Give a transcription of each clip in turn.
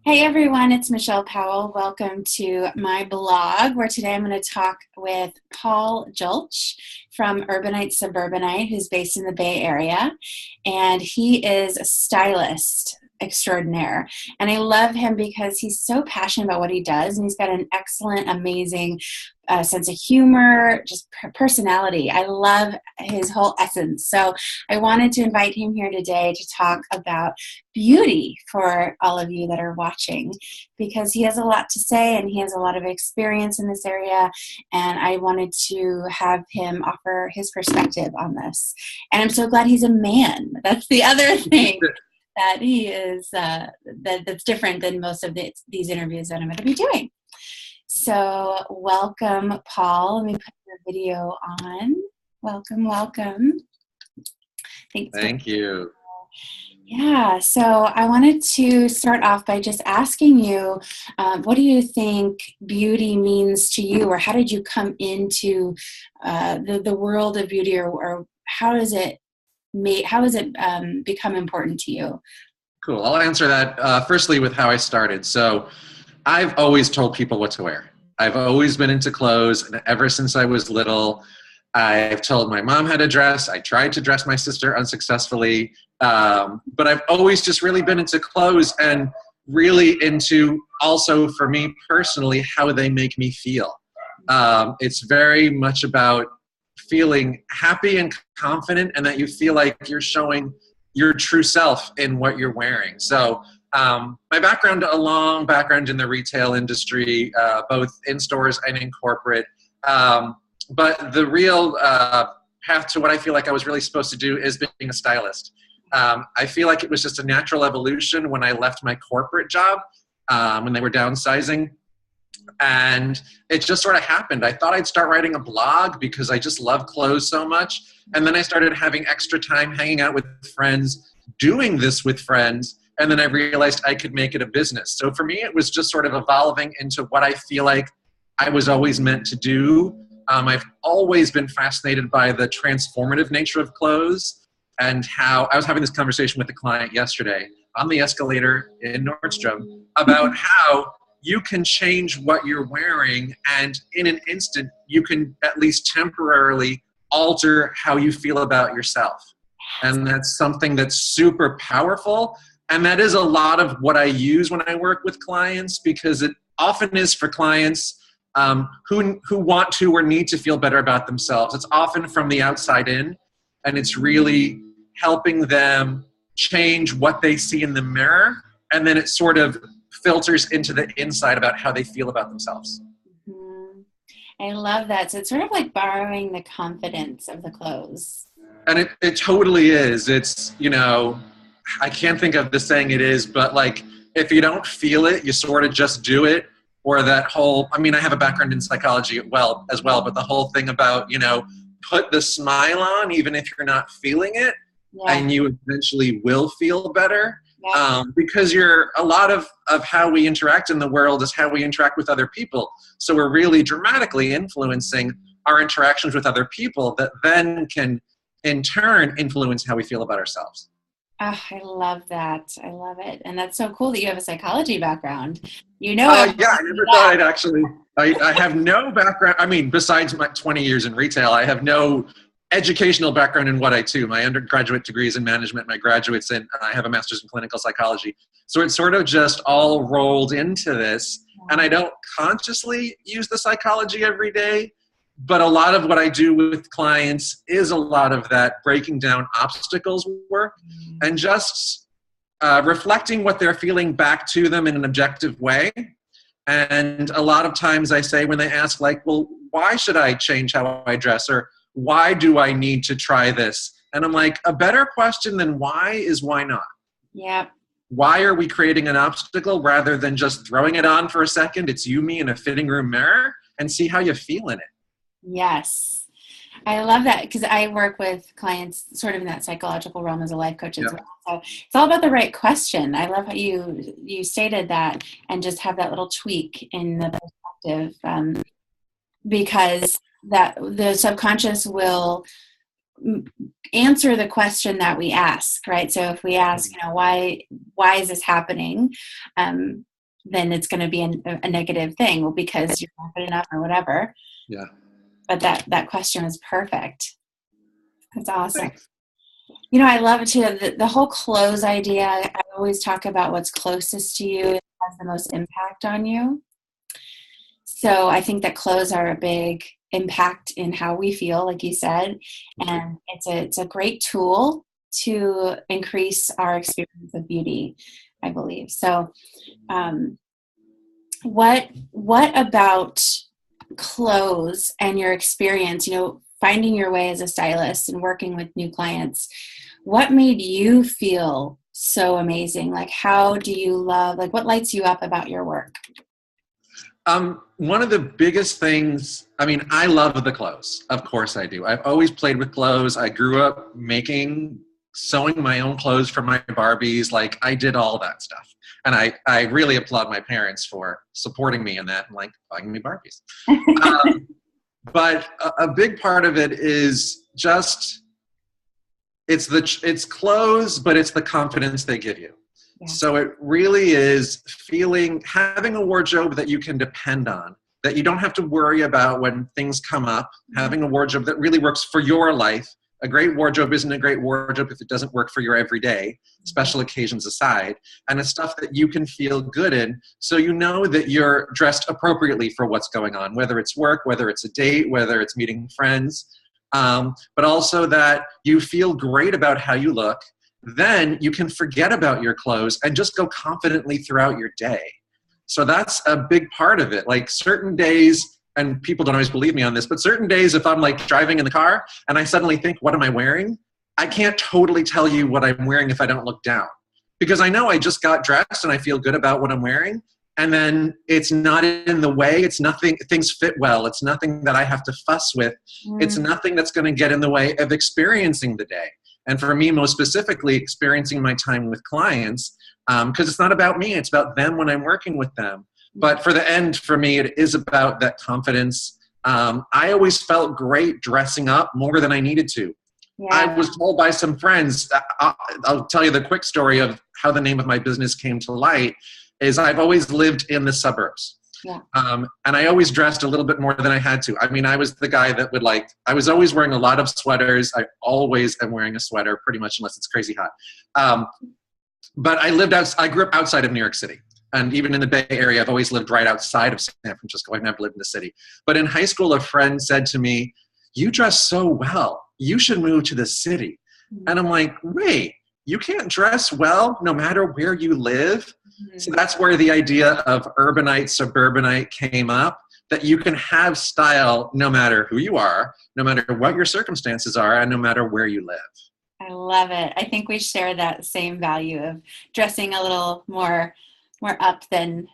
Hey everyone, it's Michelle Powell. Welcome to my blog where today I'm going to talk with Paul Julch from Urbanite Suburbanite, who's based in the Bay Area. And he is a stylist extraordinaire. And I love him because he's so passionate about what he does. And he's got an excellent, amazing sense of humor, just personality. I love his whole essence. So I wanted to invite him here today to talk about beauty for all of you that are watching, because he has a lot to say and he has a lot of experience in this area, and I wanted to have him offer his perspective on this. And I'm so glad he's a man. That's the other thing that he is that's different than most of these interviews that I'm going to be doing. So welcome, Paul. Let me put your video on. Welcome. Thank you. Yeah, so I wanted to start off by just asking you, what do you think beauty means to you, or how did you come into the world of beauty, or how does it become important to you? Cool. I'll answer that firstly with how I started. So I've always told people what to wear. I've always been into clothes, and ever since I was little, I've told my mom how to dress. I tried to dress my sister unsuccessfully, but I've always just really been into clothes and really into also, for me personally, how they make me feel. It's very much about feeling happy and confident, and that you feel like you're showing your true self in what you're wearing. So my background, a long background in the retail industry, both in stores and in corporate. But the real path to what I feel like I was really supposed to do is being a stylist. I feel like it was just a natural evolution when I left my corporate job, when they were downsizing. And it just sort of happened. I thought I'd start writing a blog because I just love clothes so much. And then I started having extra time hanging out with friends, doing this with friends. And then I realized I could make it a business. So for me, it was just sort of evolving into what I feel like I was always meant to do. I've always been fascinated by the transformative nature of clothes, and how I was having this conversation with a client yesterday on the escalator in Nordstrom about how you can change what you're wearing, and in an instant, you can at least temporarily alter how you feel about yourself. And that's something that's super powerful. And that is a lot of what I use when I work with clients, because it often is for clients who want to or need to feel better about themselves. It's often from the outside in, and it's really helping them change what they see in the mirror, and then it sort of filters into the inside about how they feel about themselves. Mm-hmm. I love that. So it's sort of like borrowing the confidence of the clothes. And it totally is. It's, I can't think of the saying it is, but like, if you don't feel it, you sort of just do it. Or that whole, I have a background in psychology as well, but the whole thing about, put the smile on even if you're not feeling it, yeah, and you eventually will feel better. Yeah. Because a lot of how we interact in the world is how we interact with other people. So we're really dramatically influencing our interactions with other people that then can, in turn, influence how we feel about ourselves. Oh, I love that. I love it. And that's so cool that you have a psychology background. Yeah, I never thought I'd actually, I have no background. Besides my 20 years in retail, I have no educational background in what I do. My undergraduate degree is in management, my graduate's in, I have a master's in clinical psychology. So it's sort of just all rolled into this. And I don't consciously use the psychology every day, but a lot of what I do with clients is a lot of that breaking down obstacles work, and just reflecting what they're feeling back to them in an objective way. And a lot of times I say, when they ask like, well, why should I change how I dress? Or why do I need to try this? And I'm like, a better question than why is why not? Yeah. Why are we creating an obstacle rather than just throwing it on for a second? It's you, me, in a fitting room mirror, and see how you feel in it. Yes. I love that, because I work with clients sort of in that psychological realm as a life coach as well. So it's all about the right question. I love how you stated that, and just have that little tweak in the perspective, because that the subconscious will answer the question that we ask, right? So if we ask, why is this happening? then it's going to be a negative thing, well, because you're not good enough or whatever. Yeah. But that question was perfect. That's awesome. Thanks. You know, I love too the whole clothes idea. I always talk about what's closest to you, has the most impact on you. So I think that clothes are a big impact in how we feel, like you said, and it's a great tool to increase our experience of beauty, I believe. So, what about clothes and your experience? You know, finding your way as a stylist and working with new clients. What made you feel so amazing? Like, how do you love? Like, what lights you up about your work? One of the biggest things, I mean, I love the clothes. Of course I do. I've always played with clothes. I grew up sewing my own clothes for my Barbies. Like, I did all that stuff. And I really applaud my parents for supporting me in that and like buying me Barbies. But a big part of it is just, it's clothes, but it's the confidence they give you. Yeah. So it really is having a wardrobe that you can depend on, that you don't have to worry about when things come up, having a wardrobe that really works for your life. A great wardrobe isn't a great wardrobe if it doesn't work for your everyday, special occasions aside, and it's stuff that you can feel good in, so you know that you're dressed appropriately for what's going on, whether it's work, whether it's a date, whether it's meeting friends, but also that you feel great about how you look. Then you can forget about your clothes and just go confidently throughout your day. So that's a big part of it. Like certain days, and people don't always believe me on this, but certain days if I'm like driving in the car and I suddenly think, what am I wearing? I can't totally tell you what I'm wearing if I don't look down. Because I know I just got dressed and I feel good about what I'm wearing. And then it's not in the way. It's nothing, things fit well. It's nothing that I have to fuss with. It's nothing that's going to get in the way of experiencing the day. And for me, most specifically, experiencing my time with clients, because it's not about me, it's about them when I'm working with them. But for the end, for me, it is about that confidence. I always felt great dressing up more than I needed to. Yeah. I was told by some friends, I'll tell you the quick story of how the name of my business came to light, is I've always lived in the suburbs. Yeah. And I always dressed a little bit more than I had to. I mean, I was the guy that would I was always wearing a lot of sweaters. I always am wearing a sweater, pretty much, unless it's crazy hot. But I grew up outside of New York City. And even in the Bay Area, I've always lived right outside of San Francisco. I've never lived in the city. But in high school, a friend said to me, "You dress so well. You should move to the city." And I'm like, wait, you can't dress well no matter where you live? So that's where the idea of urbanite, suburbanite came up, that you can have style no matter who you are, no matter what your circumstances are, and no matter where you live. I love it. I think we share that same value of dressing a little more up than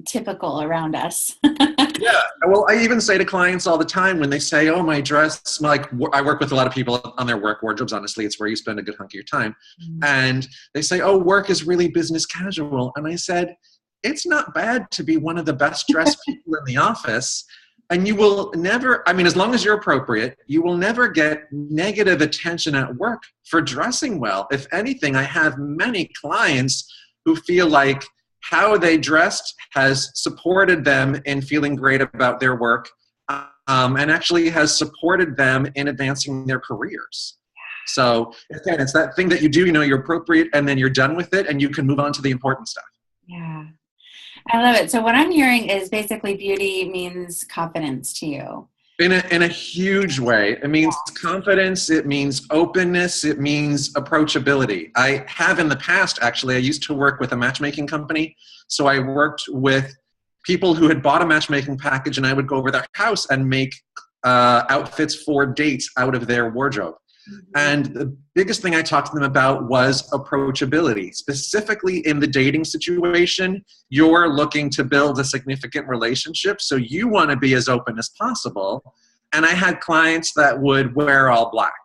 typical around us. Yeah. Well, I even say to clients all the time when they say, "Oh, my dress," like I work with a lot of people on their work wardrobes, honestly. It's where you spend a good hunk of your time. And they say, "Oh, work is really business casual." And I said, it's not bad to be one of the best dressed people in the office. And you will never, I mean, as long as you're appropriate, you will never get negative attention at work for dressing well. If anything, I have many clients who feel like how they dressed has supported them in feeling great about their work, and actually has supported them in advancing their careers. So again, it's that thing that you do, you're appropriate, and then you're done with it and you can move on to the important stuff. Yeah, I love it. So what I'm hearing is basically beauty means confidence to you. In a huge way. It means confidence, it means openness, it means approachability. I have in the past, actually, I used to work with a matchmaking company. So I worked with people who had bought a matchmaking package, and I would go over their house and make outfits for dates out of their wardrobe. And the biggest thing I talked to them about was approachability. Specifically in the dating situation, you're looking to build a significant relationship, so you want to be as open as possible. And I had clients that would wear all black.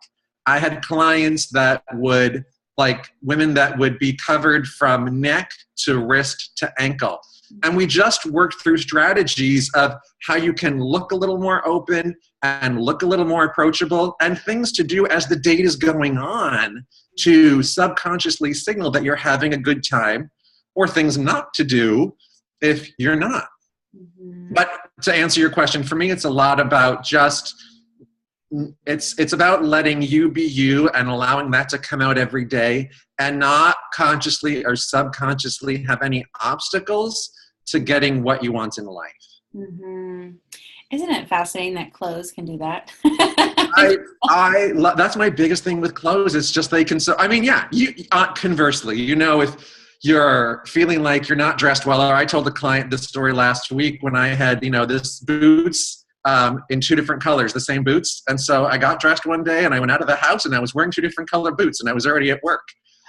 I had clients that would, like women that would be covered from neck to wrist to ankle. And we just worked through strategies of how you can look a little more open and look a little more approachable, and things to do as the date is going on to subconsciously signal that you're having a good time, or things not to do if you're not. Mm-hmm. But to answer your question, for me, it's a lot about just, it's about letting you be you and allowing that to come out every day, and not consciously or subconsciously have any obstacles to getting what you want in life. Mm-hmm. Isn't it fascinating that clothes can do that? That's my biggest thing with clothes. It's just they can. So I mean, yeah. Conversely, if you're feeling like you're not dressed well, or I told a client this story last week when I had this boots in 2 different colors, the same boots, and so I got dressed one day and I went out of the house and I was wearing 2 different color boots and I was already at work.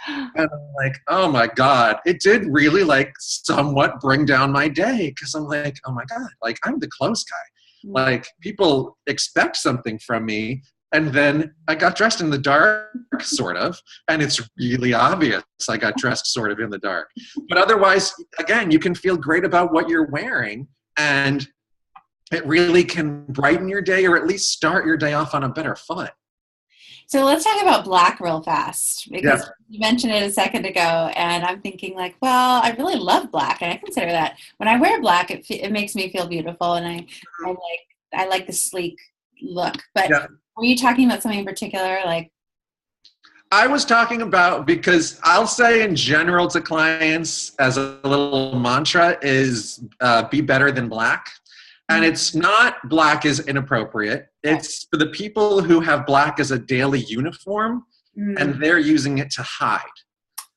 And I'm like, oh my God, it did really somewhat bring down my day, because I'm like, oh my God, I'm the clothes guy. People expect something from me, and then I got dressed in the dark, sort of, and it's really obvious I got dressed sort of in the dark. But otherwise, again, you can feel great about what you're wearing, and it really can brighten your day, or at least start your day off on a better foot. So let's talk about black real fast, because you mentioned it a second ago, and I'm thinking well, I really love black, and I consider that when I wear black, it makes me feel beautiful, and I like the sleek look. But were you talking about something in particular, I was talking about, because I'll say in general to clients as a little mantra is be better than black. And it's not black is inappropriate. It's for the people who have black as a daily uniform and they're using it to hide.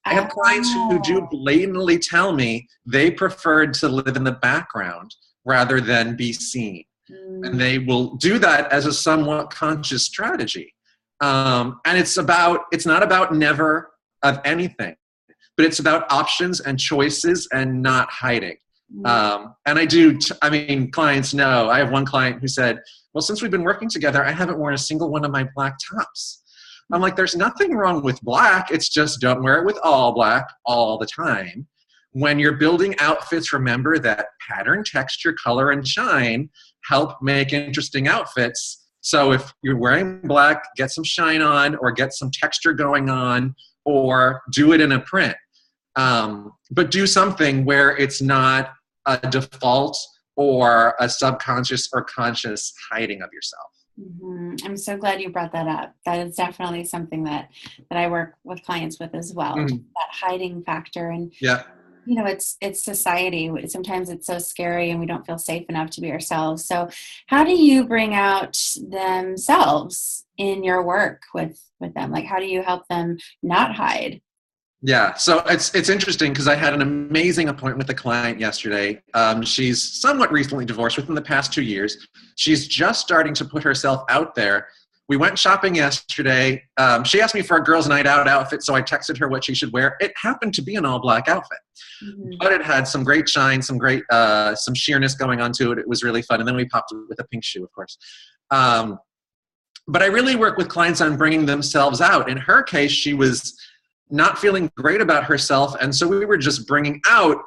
I have clients who do blatantly tell me they preferred to live in the background rather than be seen. And they will do that as a somewhat conscious strategy. And it's not about never of anything, but it's about options and choices and not hiding. And clients know. I have one client who said, well, since we've been working together, I haven't worn a single one of my black tops. I'm like, there's nothing wrong with black. It's just don't wear it with all black all the time. When you're building outfits, remember that pattern, texture, color, and shine help make interesting outfits. So if you're wearing black, get some shine on, or get some texture going on, or do it in a print. But do something where it's not a default or a subconscious or conscious hiding of yourself. Mm-hmm. I'm so glad you brought that up. That is definitely something that I work with clients with as well. That hiding factor, and it's society. Sometimes it's so scary and we don't feel safe enough to be ourselves. So how do you bring out themselves in your work with them? How do you help them not hide? Yeah, so it's interesting, because I had an amazing appointment with a client yesterday. She's somewhat recently divorced, within the past 2 years. She's just starting to put herself out there. We went shopping yesterday. She asked me for a girls' night out outfit, so I texted her what she should wear. It happened to be an all-black outfit, but it had some great shine, some sheerness going on to it. It was really fun, and then we popped it with a pink shoe, of course. But I really work with clients on bringing themselves out. In her case, she was not feeling great about herself, and so we were just bringing out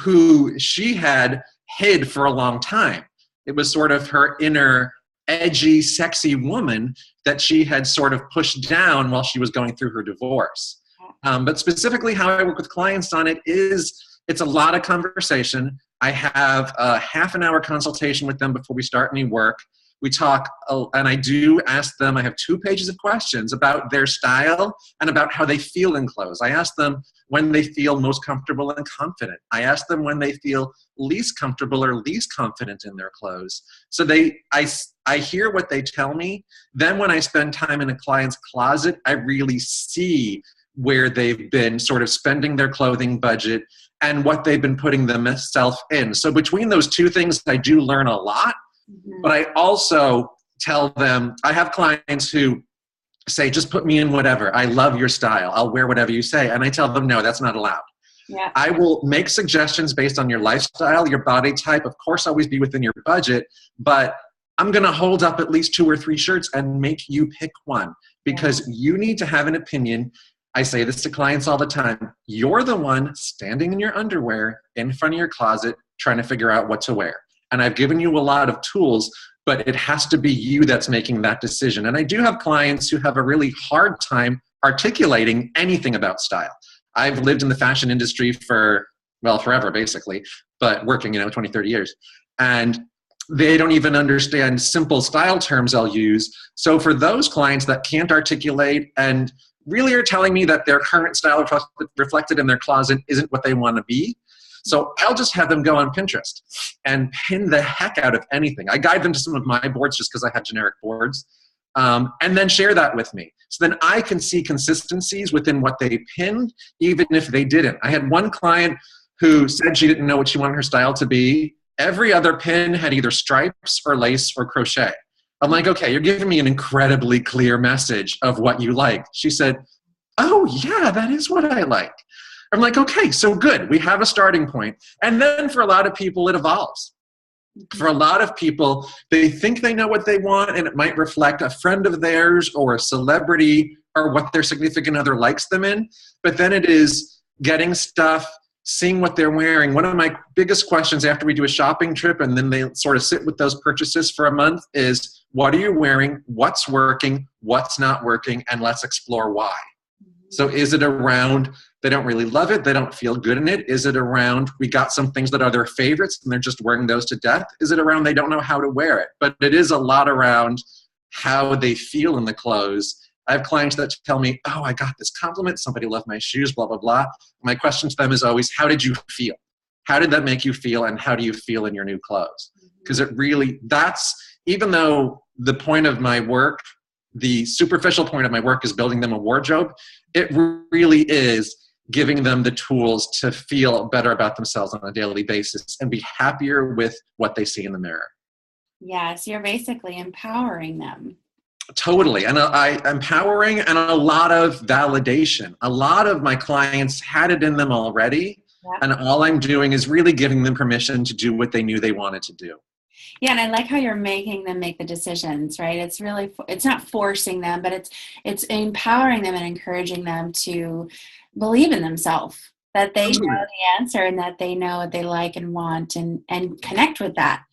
who she had hid for a long time. It was sort of her inner edgy, sexy woman that she had sort of pushed down while she was going through her divorce. But specifically how I work with clients on it is, it's a lot of conversation. I have a half-an-hour consultation with them before we start any work. We talk, and I do ask them, I have 2 pages of questions about their style and about how they feel in clothes. I ask them when they feel most comfortable and confident. I ask them when they feel least comfortable or least confident in their clothes. So I hear what they tell me. Then when I spend time in a client's closet, I really see where they've been sort of spending their clothing budget and what they've been putting themselves in. So between those 2 things, I do learn a lot. But I also tell them, I have clients who say, just put me in whatever. I love your style. I'll wear whatever you say. And I tell them, no, that's not allowed. Yeah. I will make suggestions based on your lifestyle, your body type. Of course, always be within your budget. But I'm going to hold up at least 2 or 3 shirts and make you pick one, because you need to have an opinion. I say this to clients all the time. You're the one standing in your underwear in front of your closet trying to figure out what to wear. And I've given you a lot of tools, but it has to be you that's making that decision. And I do have clients who have a really hard time articulating anything about style. I've lived in the fashion industry for well, forever basically, but working, 20, 30 years. And they don't even understand simple style terms I'll use. So for those clients that can't articulate and really are telling me that their current style reflected in their closet isn't what they want to be, so I'll just have them go on Pinterest and pin the heck out of anything. I guide them to some of my boards just because I have generic boards, and then share that with me. So then I can see consistencies within what they pinned, even if they didn't. I had one client who said she didn't know what she wanted her style to be. Every other pin had either stripes or lace or crochet. I'm like, okay, you're giving me an incredibly clear message of what you like. She said, oh yeah, that is what I like. I'm like, okay, so good. We have a starting point. And then for a lot of people, it evolves. For a lot of people, they think they know what they want, and it might reflect a friend of theirs or a celebrity or what their significant other likes them in. But then it is getting stuff, seeing what they're wearing. One of my biggest questions after we do a shopping trip and then they sort of sit with those purchases for a month is, what are you wearing? What's working? What's not working? And let's explore why. So is it around they don't really love it, they don't feel good in it? Is it around we got some things that are their favorites and they're just wearing those to death? Is it around they don't know how to wear it? But it is a lot around how they feel in the clothes. I have clients that tell me, oh, I got this compliment, somebody loved my shoes, blah, blah, blah. My question to them is always, how did you feel? How did that make you feel, and how do you feel in your new clothes? Because it really, that's, even though the point of my work, the superficial point of my work is building them a wardrobe, it really is giving them the tools to feel better about themselves on a daily basis and be happier with what they see in the mirror. Yes, you're basically empowering them. Totally. And empowering and a lot of validation. A lot of my clients had it in them already. Yeah. And all I'm doing is really giving them permission to do what they knew they wanted to do. Yeah, and I like how you're making them make the decisions, right? It's really, it's not forcing them, but it's empowering them and encouraging them to believe in themselves, that they know the answer and that they know what they like and want, and connect with that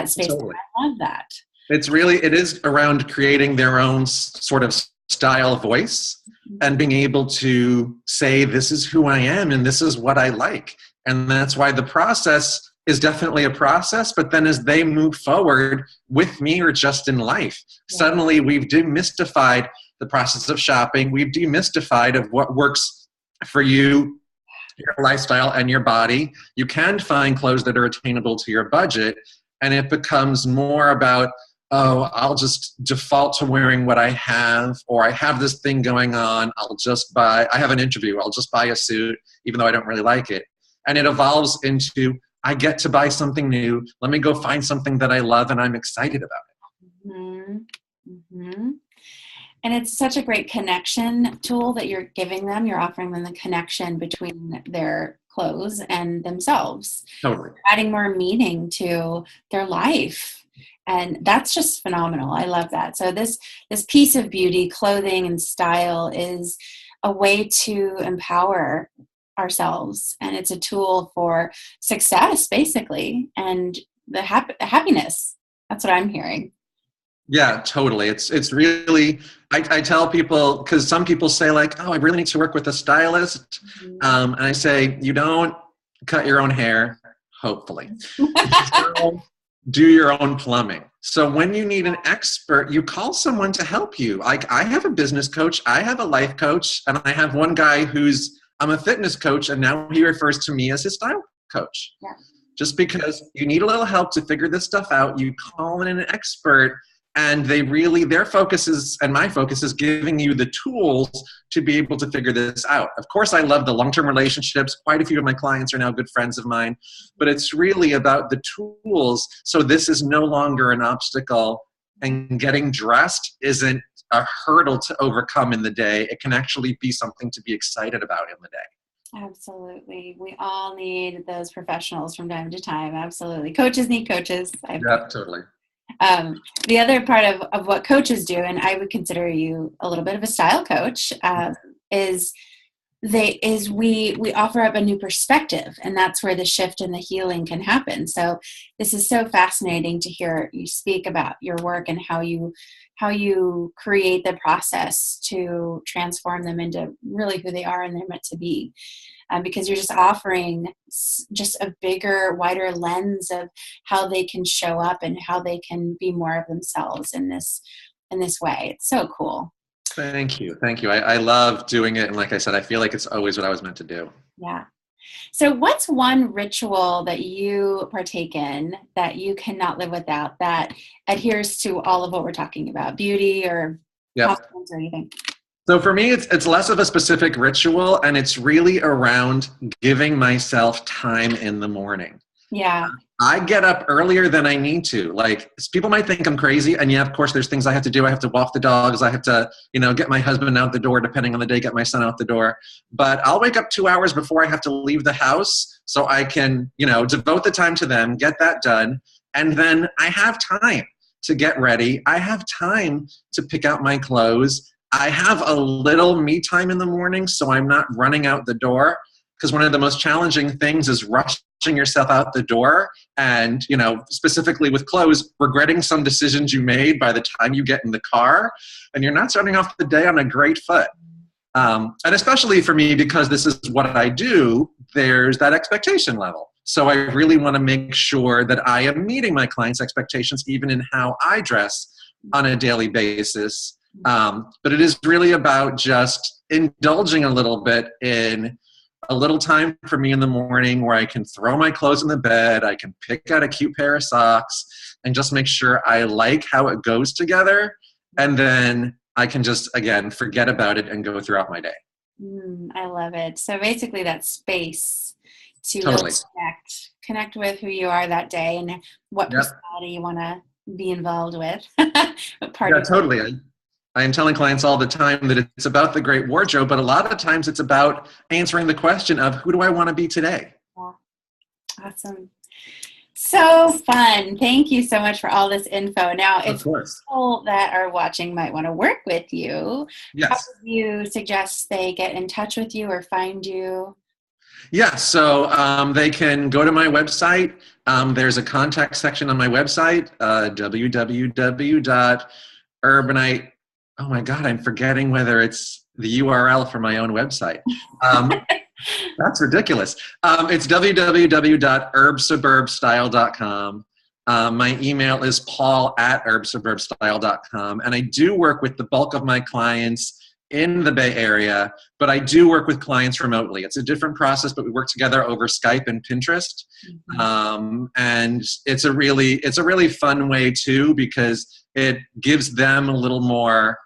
space. Totally. I love that. It is around creating their own sort of style voice and being able to say, this is who I am and this is what I like. And that's why the process is definitely a process, but then as they move forward with me or just in life, suddenly we've demystified the process of shopping. We've demystified of what works for you, your lifestyle and your body. You can find clothes that are attainable to your budget, and it becomes more about, oh, I'll just default to wearing what I have, or I have this thing going on, I have an interview, I'll just buy a suit, even though I don't really like it. And it evolves into, I get to buy something new, let me go find something that I love and I'm excited about it. Mm-hmm. Mm-hmm. And it's such a great connection tool that you're giving them. You're offering them the connection between their clothes and themselves. Totally. Adding more meaning to their life. And that's just phenomenal. I love that. So this piece of beauty, clothing, and style is a way to empower ourselves. And it's a tool for success, basically, and the happiness. That's what I'm hearing. Yeah, totally. It's really, I tell people, because some people say like, oh, I really need to work with a stylist. Mm-hmm. And I say, you don't cut your own hair, hopefully. Do your own plumbing. So when you need an expert, you call someone to help you. Like, I have a business coach, I have a life coach, and I have one guy I'm a fitness coach, and now he refers to me as his style coach. Yeah. Just because you need a little help to figure this stuff out, you call in an expert, and their focus is, and my focus is, giving you the tools to be able to figure this out. Of course, I love the long-term relationships. Quite a few of my clients are now good friends of mine, but it's really about the tools. So this is no longer an obstacle, and getting dressed isn't a hurdle to overcome in the day. It can actually be something to be excited about in the day. Absolutely. We all need those professionals from time to time. Absolutely. Coaches need coaches. Yeah, totally. The other part of what coaches do, and I would consider you a little bit of a style coach, is we offer up a new perspective, and that's where the shift and the healing can happen. So this is so fascinating to hear you speak about your work and how you create the process to transform them into really who they are and they're meant to be, because you're just offering just a bigger, wider lens of how they can show up and how they can be more of themselves in this way. It's so cool. Thank you. Thank you. I love doing it. And like I said, I feel like it's always what I was meant to do. Yeah. So what's one ritual that you partake in that you cannot live without, that adheres to all of what we're talking about, beauty or Yep. costumes or anything? So for me, it's less of a specific ritual, and it's really around giving myself time in the morning. Yeah. I get up earlier than I need to. Like, people might think I'm crazy, and yeah, of course, there's things I have to do. I have to walk the dogs. I have to, get my husband out the door, depending on the day, get my son out the door. But I'll wake up 2 hours before I have to leave the house so I can, devote the time to them, get that done. And then I have time to get ready. I have time to pick out my clothes. I have a little me time in the morning, so I'm not running out the door. Because one of the most challenging things is rushing yourself out the door and, specifically with clothes, regretting some decisions you made by the time you get in the car, and you're not starting off the day on a great foot. And especially for me, because this is what I do, there's that expectation level. So I really want to make sure that I am meeting my clients' expectations, even in how I dress on a daily basis. But it is really about just indulging a little bit in a little time for me in the morning where I can throw my clothes in the bed, I can pick out a cute pair of socks, and just make sure I like how it goes together. And then I can just, again, forget about it and go throughout my day. I love it. So basically that space to Totally. really connect with who you are that day and what Yep. personality you want to be involved with. Totally. I am telling clients all the time that it's about the great wardrobe, but a lot of times it's about answering the question of, who do I want to be today? Yeah. Awesome. So fun. Thank you so much for all this info. Now, if people that are watching might want to work with you, yes, how would you suggest they get in touch with you or find you? Yeah, so they can go to my website. There's a contact section on my website, www.urbanite. Oh my God, I'm forgetting whether it's the URL for my own website. That's ridiculous. It's www.herbsuburbstyle.com. My email is paul@herbsuburbstyle.com. And I do work with the bulk of my clients in the Bay Area, but I do work with clients remotely. It's a different process, but we work together over Skype and Pinterest. And it's a really fun way too, because it gives them a little more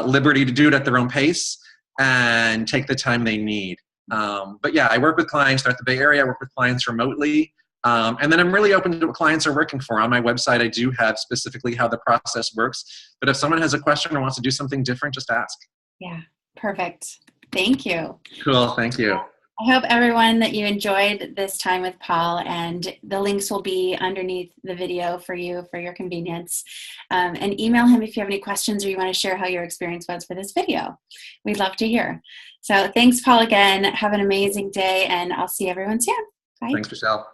liberty to do it at their own pace and take the time they need. But yeah, I work with clients throughout the Bay Area. I work with clients remotely. And then I'm really open to what clients are working for. On my website, I do have specifically how the process works. But if someone has a question or wants to do something different, just ask. Yeah, perfect. Thank you. Cool, thank you. I hope everyone that you enjoyed this time with Paul, and the links will be underneath the video for you for your convenience. And email him if you have any questions or you want to share how your experience was for this video. We'd love to hear. So thanks, Paul, again. Have an amazing day, and I'll see everyone soon. Bye. Thanks, Michelle.